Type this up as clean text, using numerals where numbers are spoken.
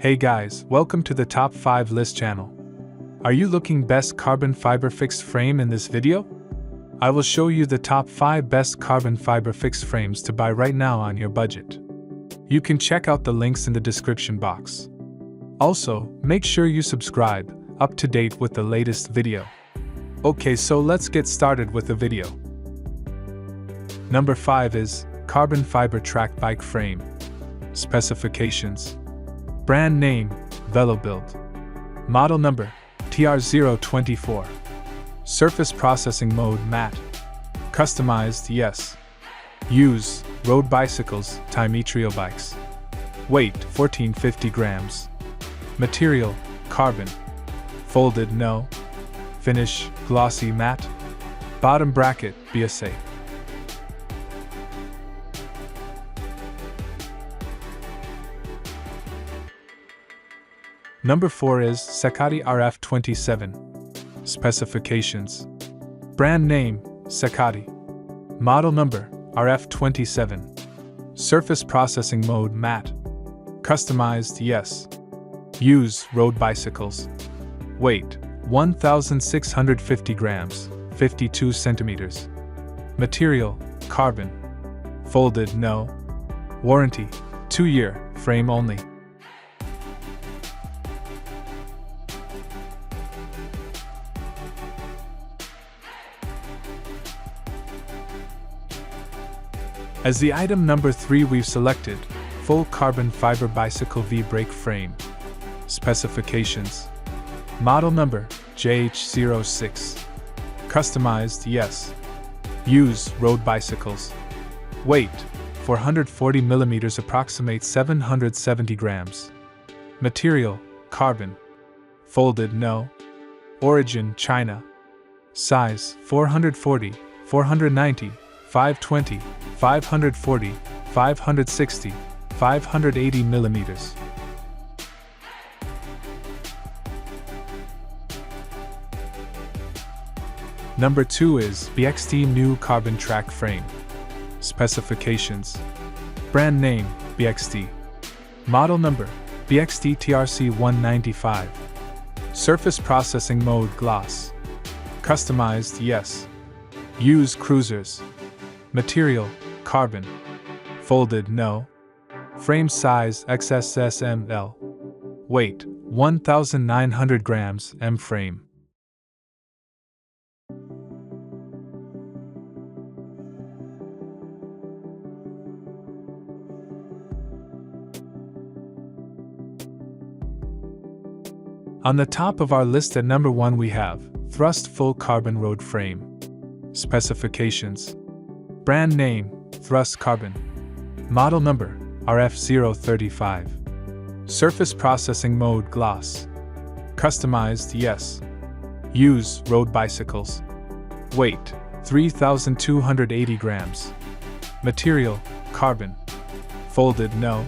Hey guys, welcome to the Top 5 List channel. Are you looking best carbon fiber fixed frame in this video? I will show you the top 5 best carbon fiber fixed frames to buy right now on your budget. You can check out the links in the description box. Also, make sure you subscribe, up to date with the latest video. Okay, so let's get started with the video. Number 5 is Carbon Fiber Track Bike Frame. Specifications. Brand name, VeloBuild. Model number, TR024. Surface processing mode, matte. Customized, yes. Use, road bicycles, Timetrio bikes. Weight, 1450 grams. Material, carbon. Folded, no. Finish, glossy matte. Bottom bracket, BSA. Number 4 is Sakati RF27. Specifications. Brand name, Sakati. Model number, RF27. Surface processing mode, matte. Customized, yes. Use, road bicycles. Weight, 1,650 grams, 52 centimeters. Material, carbon. Folded, no. Warranty, 2-year, frame only. As the item number 3 we've selected, full carbon fiber bicycle V-brake frame. Specifications. Model number, JH06. Customized, yes. Use, road bicycles. Weight, 440 mm approximate 770 grams. Material, carbon. Folded, no. Origin, China. Size, 440, 490, 520, 540, 560, 580 millimeters. Number 2 is BXT New Carbon Track Frame. Specifications. Brand name, BXT. Model number, BXT TRC195. Surface processing mode, gloss. Customized, yes. Use, cruisers. Material, carbon. Folded, no. Frame size, XSSML. Weight, 1,900 grams, M frame. On the top of our list at number 1 we have Thrust Full Carbon Road Frame. Specifications. Brand name, Thrust Carbon. Model number, RF035. Surface processing mode, gloss. Customized, yes. Use, road bicycles. Weight, 3,280 grams. Material, carbon. Folded, no.